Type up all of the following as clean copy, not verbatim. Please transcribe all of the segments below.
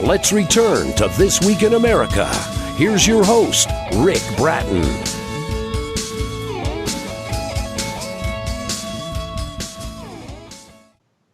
Let's return to This Week in America. Here's your host, Rick Bratton.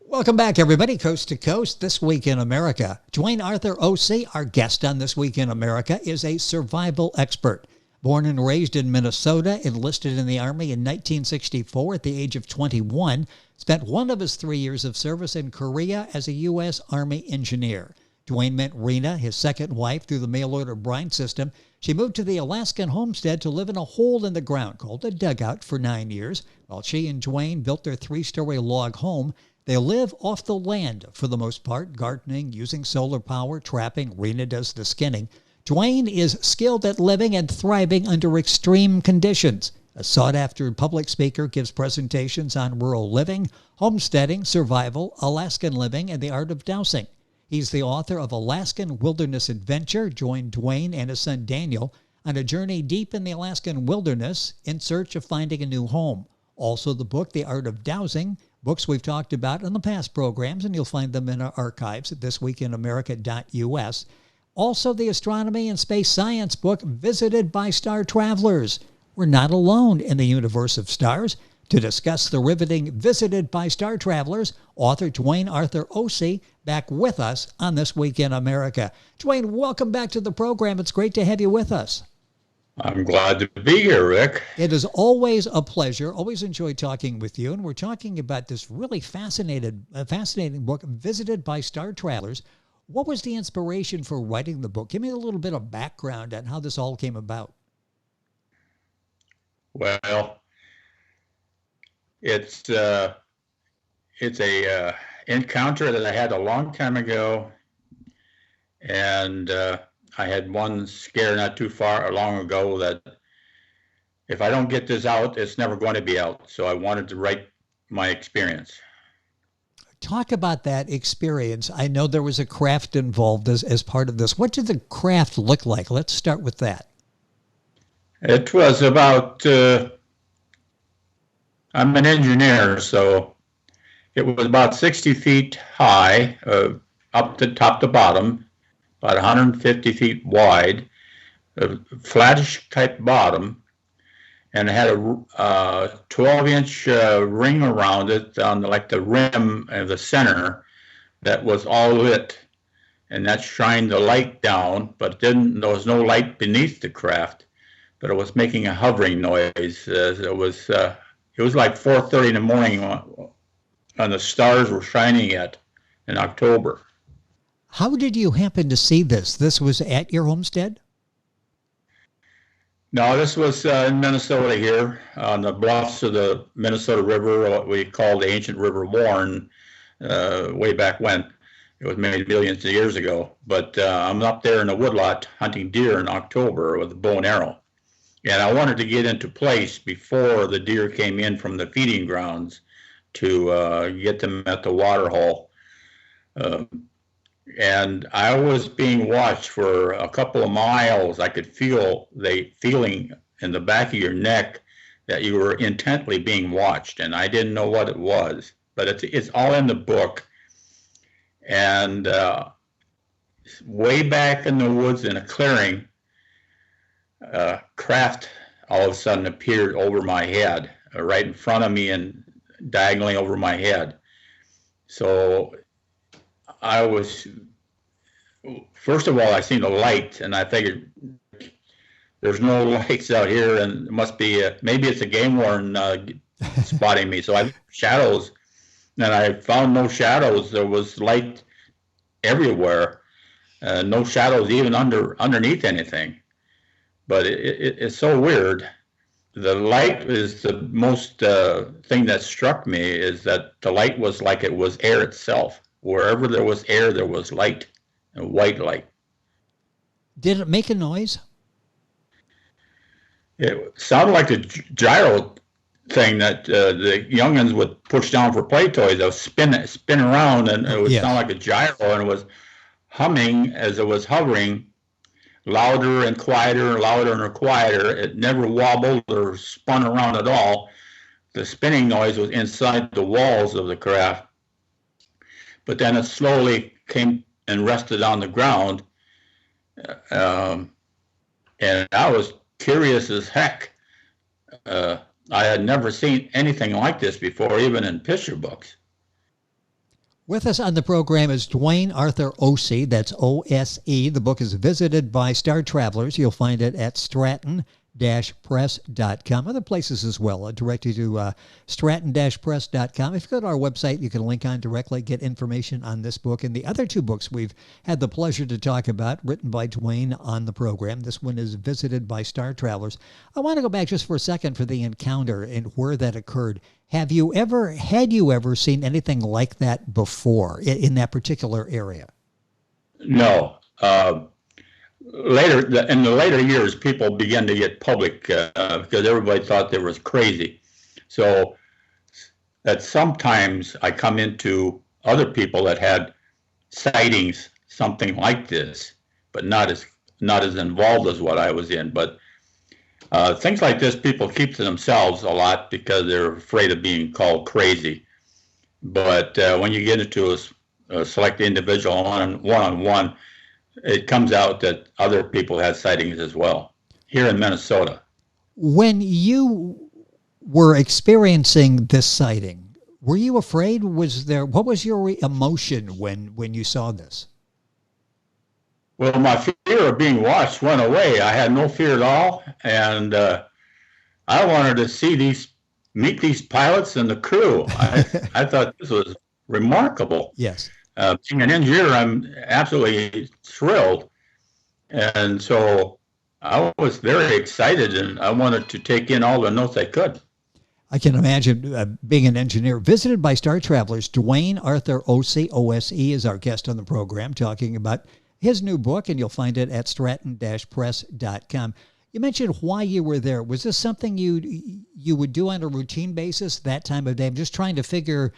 Welcome back, everybody, coast to coast, This Week in America. Duane Arthur, OC, our guest on This Week in America, is a survival expert. Born and raised in Minnesota, enlisted in the Army in 1964 at the age of 21, spent one of his 3 years of service in Korea as a U.S. Army engineer. Duane met Rena, his second wife, through the mail-order brine system. She moved to the Alaskan homestead to live in a hole in the ground called a dugout for 9 years, while she and Duane built their 3-story log home. They live off the land for the most part, gardening, using solar power, trapping. Rena does the skinning. Duane is skilled at living and thriving under extreme conditions. A sought-after public speaker, gives presentations on rural living, homesteading, survival, Alaskan living, and the art of dowsing. He's the author of Alaskan Wilderness Adventure. Join Duane and his son Daniel on a journey deep in the Alaskan wilderness in search of finding a new home. Also the book, The Art of Dowsing, books we've talked about in the past programs, and you'll find them in our archives at thisweekinamerica.us. Also the astronomy and space science book, Visited by Star Travelers. We're not alone in the universe of stars. To discuss the riveting Visited by Star Travelers, author Duane Arthur, OC, back with us on This Week in America. Duane, welcome back to the program. It's great to have you with us. I'm glad to be here, Rick. It is always a pleasure. Always enjoy talking with you. And we're talking about this really fascinating book, Visited by Star Travelers. What was the inspiration for writing the book? Give me a little bit of background on how this all came about. Well, it's a encounter that I had a long time ago, and I had one scare not too long ago that if I don't get this out, it's never going to be out. So I wanted to write my experience. Talk about that experience. I know there was a craft involved as part of this. What did the craft look like? Let's start with that. It was about, I'm an engineer, so it was about 60 feet high, up to top to bottom, about 150 feet wide, a flattish type bottom, and it had a 12-inch ring around it on the rim of the center that was all lit, and that shined the light down, but there was no light beneath the craft, but it was making a hovering noise. It was like 4:30 in the morning and the stars were shining yet in October. How did you happen to see this? This was at your homestead? No, this was in Minnesota here on the bluffs of the Minnesota River, what we call the ancient River Warren, way back when. It was made millions of years ago. But I'm up there in the woodlot hunting deer in October with a bow and arrow. And I wanted to get into place before the deer came in from the feeding grounds to get them at the water hole. And I was being watched for a couple of miles. I could feel the feeling in the back of your neck that you were intently being watched, and I didn't know what it was. But it's all in the book. And way back in the woods in a clearing, craft all of a sudden appeared over my head, right in front of me and diagonally over my head. So I was, first of all, I seen a light, and I figured there's no lights out here, and it must be maybe it's a game warden spotting me. So I looked for shadows, and I found no shadows. There was light everywhere, no shadows even underneath anything. But it's so weird. The light is the most thing that struck me, is that the light was like it was air itself. Wherever there was air, there was light, and white light. Did it make a noise? It sounded like the gyro thing that the youngins would push down for play toys. It would spin around, and it would sound like a gyro, and it was humming as it was hovering, louder and quieter, louder and quieter. It never wobbled or spun around at all. The spinning noise was inside the walls of the craft. But then it slowly came and rested on the ground. And I was curious as heck. I had never seen anything like this before, even in picture books. With us on the program is Duane Arthur O.C. That's O-S-E. The book is Visited by Star Travelers. You'll find it at Stratton-press.com. Other places as well. I'll direct you to Stratton-press.com. If you go to our website, you can link on directly, get information on this book and the other two books we've had the pleasure to talk about, written by Duane on the program. This one is Visited by Star Travelers. I want to go back just for a second for the encounter and where that occurred. Had you ever seen anything like that before in that particular area? No. Later, in the later years, people began to get public because everybody thought they was crazy. So that sometimes I come into other people that had sightings, something like this, but not as involved as what I was in. But things like this, people keep to themselves a lot because they're afraid of being called crazy. But when you get into a select individual one-on-one, it comes out that other people had sightings as well here in Minnesota. When you were experiencing this sighting, were you afraid? What was your emotion when you saw this? Well, my fear of being watched went away. I had no fear at all, and I wanted to meet these pilots and the crew. I thought this was remarkable. Yes. Being an engineer, I'm absolutely thrilled, and so I was very excited, and I wanted to take in all the notes I could. I can imagine being an engineer. Visited by Star Travelers, Duane Arthur O.C. O-S-E is our guest on the program, talking about his new book, and you'll find it at Stratton-press.com. You mentioned why you were there. Was this something you would do on a routine basis that time of day? I'm just trying to figure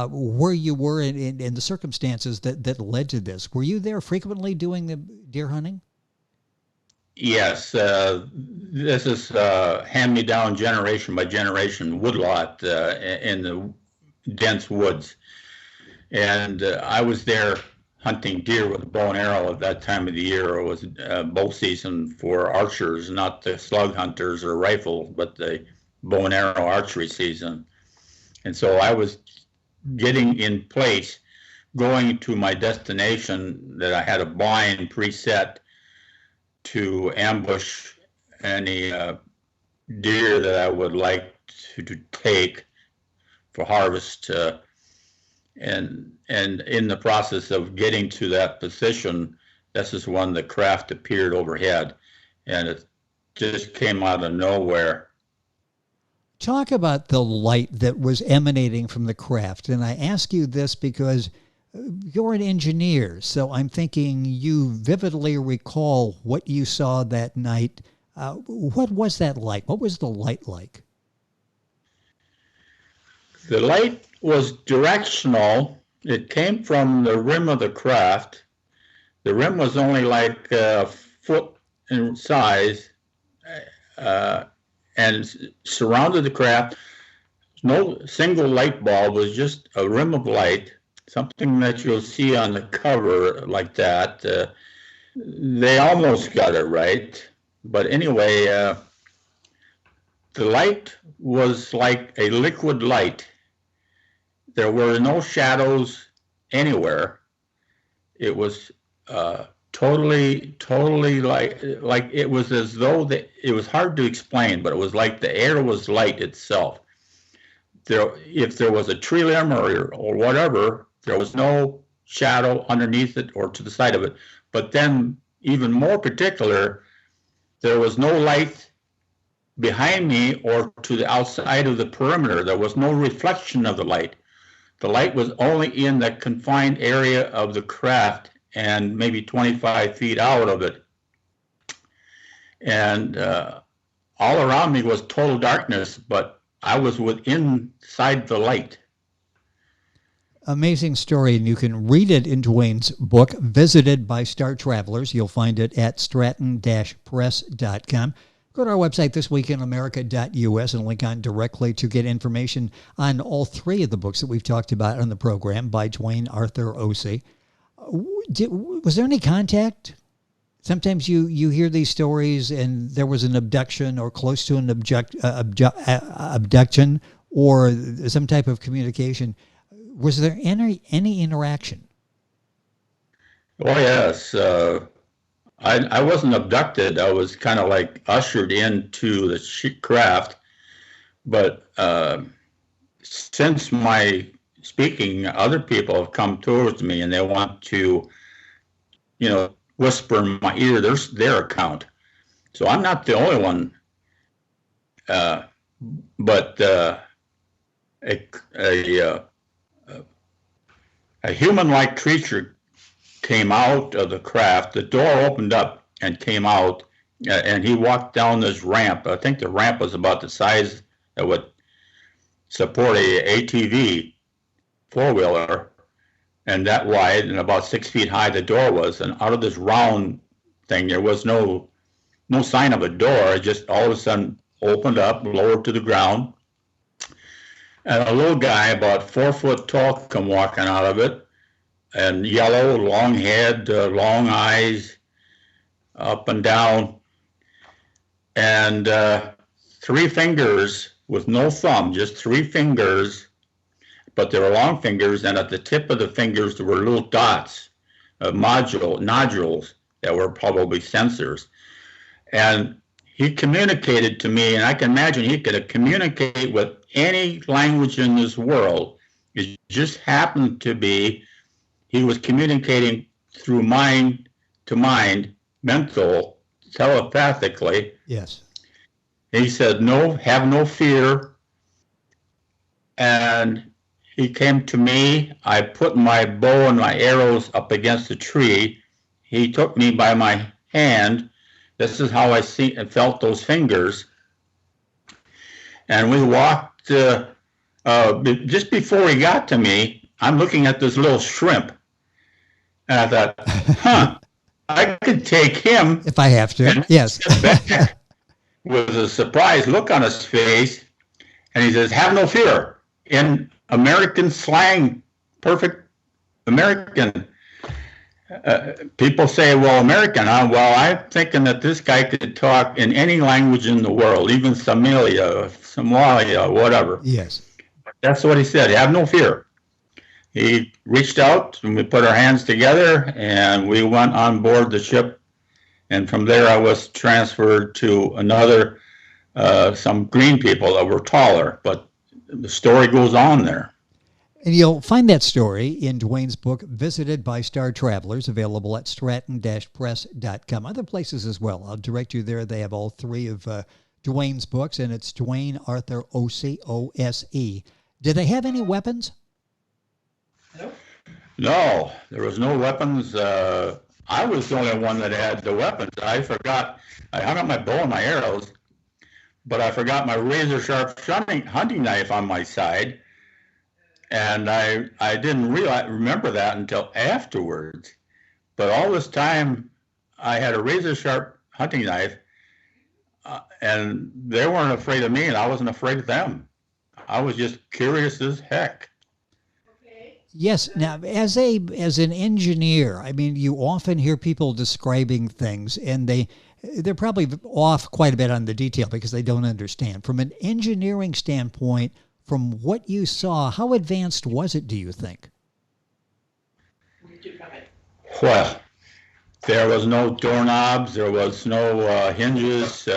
where you were in the circumstances that led to this. Were you there frequently doing the deer hunting? Yes. This is hand-me-down generation by generation woodlot in the dense woods. And I was there hunting deer with a bow and arrow at that time of the year. It was bow season for archers, not the slug hunters or rifle, but the bow and arrow archery season. And so I was getting in place, going to my destination that I had a blind preset to ambush any deer that I would like to take for harvest. And in the process of getting to that position, this is when the craft appeared overhead, and it just came out of nowhere. Talk about the light that was emanating from the craft. And I ask you this because you're an engineer, so I'm thinking you vividly recall what you saw that night. What was that like? What was the light like? The light was directional. It came from the rim of the craft. The rim was only like a foot in size and surrounded the craft. No single light bulb, was just a rim of light, something that you'll see on the cover like that. They almost got it right. But anyway, the light was like a liquid light. There were no shadows anywhere. It was totally like it was as though it was hard to explain, but it was like the air was light itself. If there was a tree limb or whatever, there was no shadow underneath it or to the side of it. But then, even more particular, there was no light behind me or to the outside of the perimeter. There was no reflection of the light. The light was only in the confined area of the craft and maybe 25 feet out of it. And all around me was total darkness, but I was inside the light. Amazing story, and you can read it in Duane's book, Visited by Star Travelers. You'll find it at Stratton-press.com. Go to our website, thisweekinamerica.us, and link on directly to get information on all three of the books that we've talked about on the program by Duane Arthur O.C. Was there any contact? Sometimes you hear these stories and there was an abduction or close to an abduction or some type of communication. Was there any interaction? Oh, yes. I wasn't abducted. I was kind of like ushered into the craft. But since my speaking, other people have come towards me and they want to, whisper in my ear their account. So I'm not the only one. But a human-like creature came out of the craft. The door opened up and came out, and he walked down this ramp. I think the ramp was about the size that would support a ATV four-wheeler, and that wide and about 6 feet high the door was. And out of this round thing, there was no sign of a door. It just all of a sudden opened up, lowered to the ground, and a little guy about 4 foot tall come walking out of it, and yellow, long head, long eyes, up and down, and 3 fingers with no thumb, just 3 fingers, but they were long fingers, and at the tip of the fingers there were little dots, nodules that were probably sensors. And he communicated to me, and I can imagine he could communicate with any language in this world. It just happened to be he was communicating through mind to mind, mental, telepathically. Yes. He said, "No, have no fear." And he came to me. I put my bow and my arrows up against the tree. He took me by my hand. This is how I felt those fingers. And we walked, just before he got to me, I'm looking at this little shrimp. And I thought, I could take him. If I have to, yes. With a surprised look on his face. And he says, "Have no fear." In American slang, perfect American. People say, "Well, American, huh?" Well, I'm thinking that this guy could talk in any language in the world, even Somalia, whatever. Yes. That's what he said. "Have no fear." He reached out and we put our hands together and we went on board the ship. And from there, I was transferred to another, some green people that were taller, but the story goes on there. And you'll find that story in Duane's book, Visited by Star Travelers, available at stratton-press.com. Other places as well. I'll direct you there. They have all 3 of Duane's books, and it's Duane Arthur OCOSE. Did they have any weapons? No, there was no weapons. I was the only one that had the weapons. I forgot. I hung up my bow and my arrows, but I forgot my razor-sharp hunting knife on my side. And I didn't remember that until afterwards. But all this time, I had a razor-sharp hunting knife, and they weren't afraid of me, and I wasn't afraid of them. I was just curious as heck. Yes. Now, as an engineer, I mean, you often hear people describing things, and they're probably off quite a bit on the detail because they don't understand. From an engineering standpoint, from what you saw, how advanced was it, do you think? Well, there was no doorknobs, there was no hinges.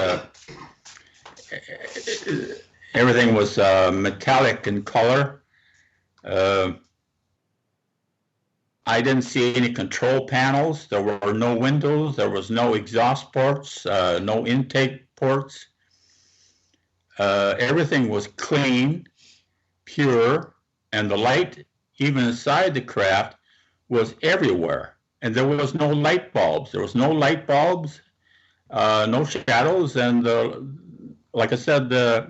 Everything was metallic in color. I didn't see any control panels. There were no windows. There was no exhaust ports, no intake ports. Everything was clean, pure, and the light, even inside the craft, was everywhere. And there was no light bulbs. There was no light bulbs, no shadows, and like I said, the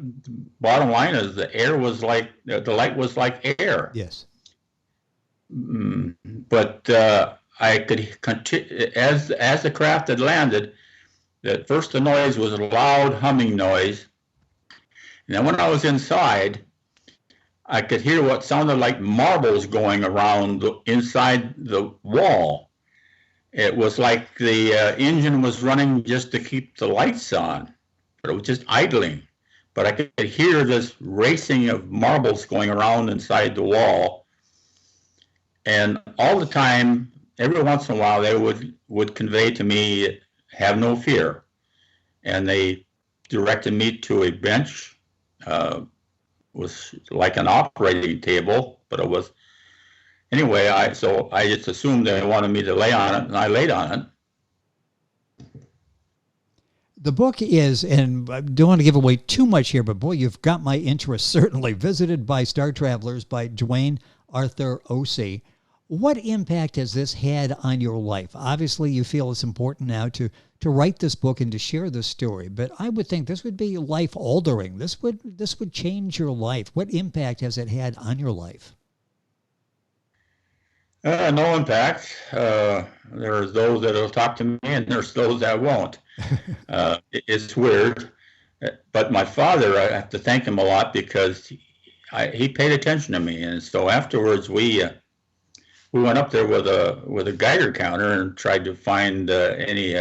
bottom line is the light was like air. Yes. But I could continue, as the craft had landed, at first the noise was a loud humming noise. And then when I was inside, I could hear what sounded like marbles going around inside the wall. it was like the engine was running just to keep the lights on, but it was just idling. But I could hear this racing of marbles going around inside the wall. And all the time, every once in a while, they would convey to me, have no fear. And they directed me to a bench. Was like an operating table, but it was, anyway, so I just assumed they wanted me to lay on it, and I laid on it. The book is, and I don't want to give away too much here, but boy, you've got my interest, certainly. Visited by Star Travelers by Duane Arthur O.C. What impact has this had on your life? Obviously, you feel it's important now to write this book and to share this story, but I would think this would be life altering. This would change your life. What impact has it had on your life? No impact. There's those that will talk to me, and there's those that won't. It's weird, but my father, I have to thank him a lot because he paid attention to me, and so afterwards we went up there with a Geiger counter and tried to find any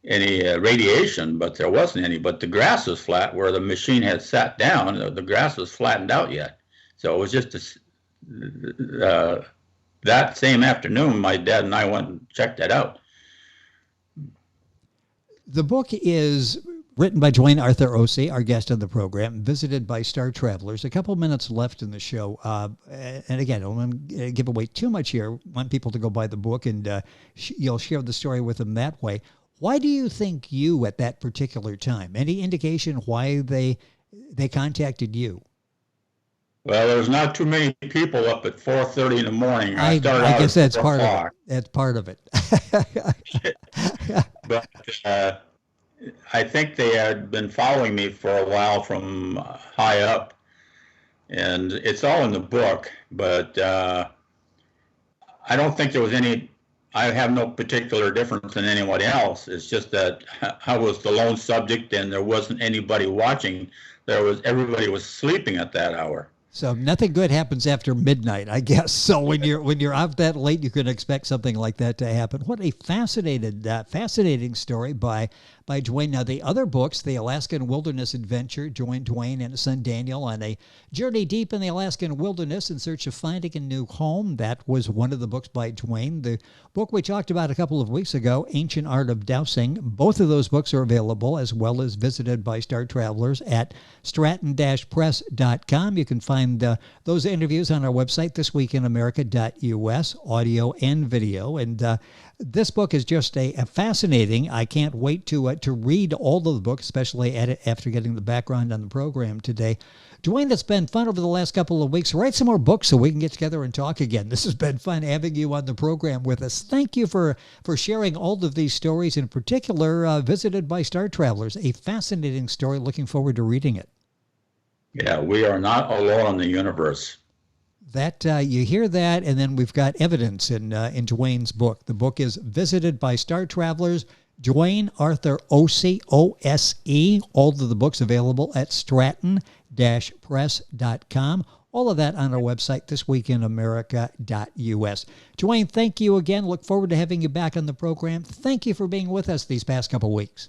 radiation, but there wasn't any. But the grass was flat where the machine had sat down. The grass was flattened out yet, so it was just that same afternoon, my dad and I went and checked that out. The book is written by Duane Arthur O.C., our guest on the program, visited by Star Travelers. A couple minutes left in the show. And again, I don't want to give away too much here. I want people to go buy the book, and you'll share the story with them that way. Why do you think you, at that particular time, any indication why they contacted you? Well, there's not too many people up at 4:30 in the morning. I guess that's part of it. That's part of it. But I think they had been following me for a while from high up, and it's all in the book. But I don't think there was any. I have no particular difference than anyone else. It's just that I was the lone subject, and there wasn't anybody watching. Everybody was sleeping at that hour. So nothing good happens after midnight, I guess. So when you're out that late, you can expect something like that to happen. What a fascinating story by Duane. Now, the other books, The Alaskan Wilderness Adventure, joined Duane and his son Daniel on a journey deep in the Alaskan wilderness in search of finding a new home. That was one of the books by Duane. The book we talked about a couple of weeks ago, Ancient Art of Dowsing, both of those books are available, as well as visited by Star Travelers at stratton-press.com. You can find those interviews on our website, thisweekinamerica.us, audio and video. And this book is just a fascinating. I can't wait to read all of the books, especially after getting the background on the program today. Duane, it's been fun over the last couple of weeks. Write some more books so we can get together and talk again. This has been fun having you on the program with us. Thank you for sharing all of these stories, in particular, visited by Star Travelers. A fascinating story. Looking forward to reading it. Yeah, we are not alone in the universe. That you hear that, and then we've got evidence in Duane's book. The book is Visited by Star Travelers, Duane Arthur O.C., O-S-E. All of the books available at stratton-press.com. All of that on our website, thisweekinamerica.us. Duane, thank you again. Look forward to having you back on the program. Thank you for being with us these past couple weeks.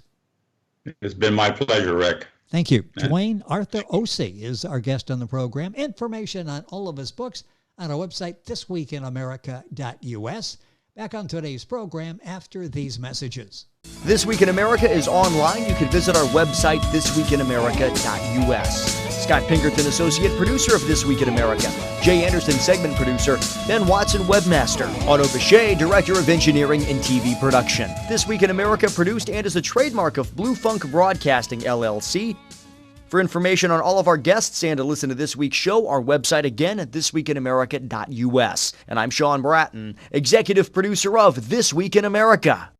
It's been my pleasure, Rick. Thank you. Duane Arthur O.C. is our guest on the program. Information on all of his books on our website, thisweekinamerica.us. Back on today's program after these messages. This Week in America is online. You can visit our website, thisweekinamerica.us. Scott Pinkerton, Associate Producer of This Week in America. Jay Anderson, Segment Producer. Ben Watson, Webmaster. Otto Bechet, Director of Engineering and TV Production. This Week in America produced and is a trademark of Blue Funk Broadcasting, LLC. For information on all of our guests and to listen to this week's show, our website again at thisweekinamerica.us. And I'm Sean Bratton, Executive Producer of This Week in America.